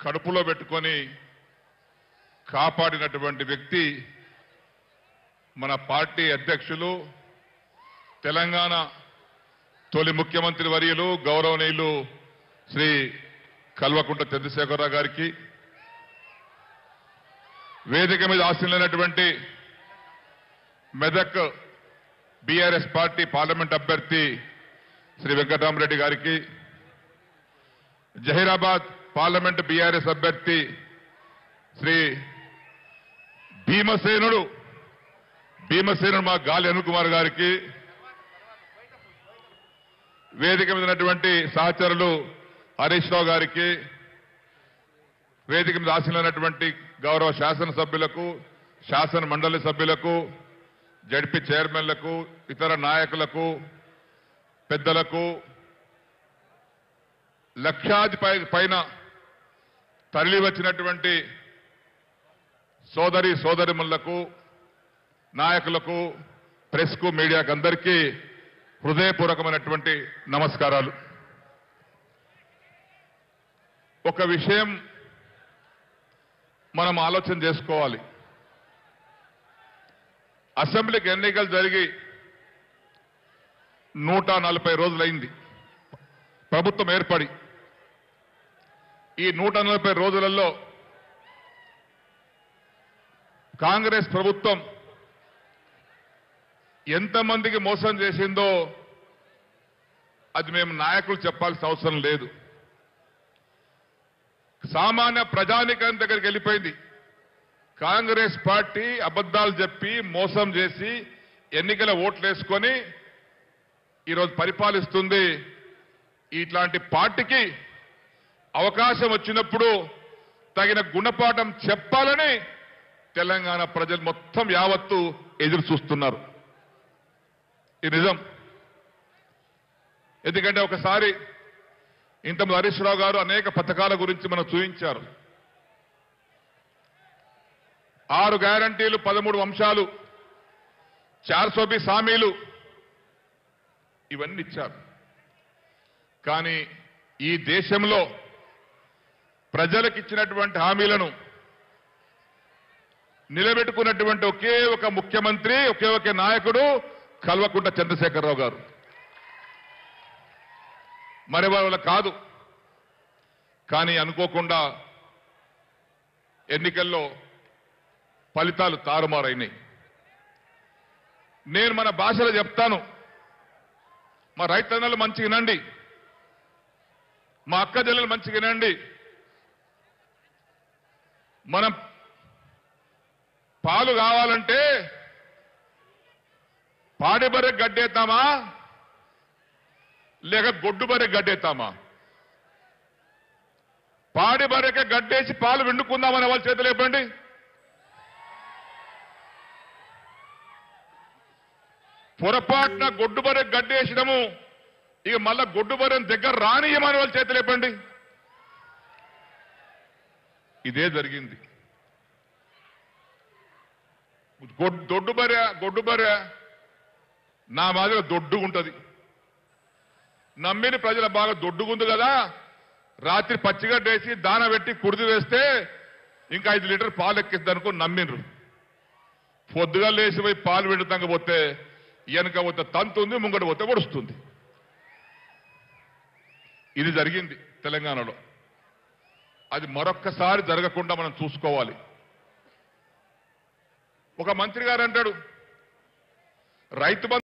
కడుపులో పెట్టుకొని కాపాడినటువంటి వ్యక్తి మన పార్టీ అధ్యక్షులు తెలంగాణ తొలి ముఖ్యమంత్రి వర్యులు గౌరవనీయులు శ్రీ కల్వకుంట్ల చంద్రశేఖరరావు గారికి, వేదిక మీద ఆశీనులైనటువంటి మెదక్ బీఆర్ఎస్ పార్టీ పార్లమెంట్ అభ్యర్థి శ్రీ వెంకటరామరెడ్డి గారికి, జహీరాబాద్ పార్లమెంట్ బీఆర్ఎస్ అభ్యర్థి శ్రీ భీమసేనుడు మా గాలి అనుకుమార్ గారికి, వేదిక మీద ఉన్నటువంటి సహచరులు హరీష్ రావు గారికి, వేదిక మీద ఆశీనులైనటువంటి గౌరవ శాసనసభ్యులకు, శాసన మండలి సభ్యులకు, జడ్పీ చైర్మన్లకు, ఇతర నాయకులకు, పెద్దలకు, లక్షాది పైన తరలి వచ్చినటువంటి సోదరిమణులకు, నాయకులకు, ప్రెస్ కు, మీడియాకు అందరికీ హృదయపూర్వకమైనటువంటి నమస్కారాలు. ఒక విషయం మనం ఆలోచన చేసుకోవాలి. అసెంబ్లీకి ఎన్నికలు జరిగి 140 రోజులైంది ప్రభుత్వం ఏర్పడి. ఈ 140 రోజులలో కాంగ్రెస్ ప్రభుత్వం ఎంతమందికి మోసం చేసిందో అది మేము నాయకులు చెప్పాల్సిన అవసరం లేదు. సామాన్య ప్రజానికం దగ్గరికి వెళ్ళిపోయింది. కాంగ్రెస్ పార్టీ అబద్దాలు చెప్పి మోసం చేసి ఎన్నికల ఓట్లు వేసుకొని ఈరోజు పరిపాలిస్తుంది. ఇట్లాంటి పార్టీకి అవకాశం వచ్చినప్పుడు తగిన గుణపాఠం చెప్పాలని తెలంగాణ ప్రజలు మొత్తం యావత్తు ఎదురు చూస్తున్నారు. ఇది నిజం. ఎందుకంటే ఒకసారి ఇంతకుముందు హరీష్ రావు గారు అనేక పథకాల గురించి మనం చూపించారు. 6 గ్యారంటీలు, 13 అంశాలు, 420 హామీలు ఇవన్నీ ఇచ్చారు. కానీ ఈ దేశంలో ప్రజలకు ఇచ్చినటువంటి హామీలను నిలబెట్టుకున్నటువంటి ఒకే ఒక ముఖ్యమంత్రి, ఒకే ఒక నాయకుడు కల్వకుంట్ల చంద్రశేఖరరావు గారు. మరి వాళ్ళ కాదు. కానీ అనుకోకుండా ఎన్నికల్లో ఫలితాలు తారుమారైనాయి. నేను మన భాషలో చెప్తాను. మా రైతన్నలు మంచిగా వినండి, మా అక్క చెల్లెలు మంచిగా వినండి. మనం పాలు కావాలంటే పాడి బర్రె గడ్డేద్దామా లేక గొడ్డు బర్రె గడ్డేద్దామా? పాడి బర్రెకే గడ్డేసి పాలు విండుకుందామనే వాళ్ళ చేతులు ఇవ్వండి. పొరపాటున గొడ్డు బర్రె గడ్డేసినము, ఇక మళ్ళా గొడ్డు బర్రెని దగ్గర రానియమని వాళ్ళ చేతులు ఇవ్వండి. ఇదే జరిగింది. గొడ్డు బర్రె నా మాదిరిగా దొడ్డుగుంటది. నమ్మిని ప్రజల బాగా దొడ్డుగుంది కదా, రాత్రి పచ్చిగడ్డేసి దాన పెట్టి కుడిది వేస్తే ఇంకా 5 లీటర్ పాలు ఎక్కిద్దనుకుని నమ్మిండ్రు. పొద్దుగా లేచిపోయి పాలు విడుతంగా పోతే వెనక పోతే తంతుంది, ముంగట పోతే ఒడుస్తుంది. ఇది జరిగింది తెలంగాణలో. అది మరొక్కసారి జరగకుండా మనం చూసుకోవాలి. ఒక మంత్రి గారు అంటాడు రైతు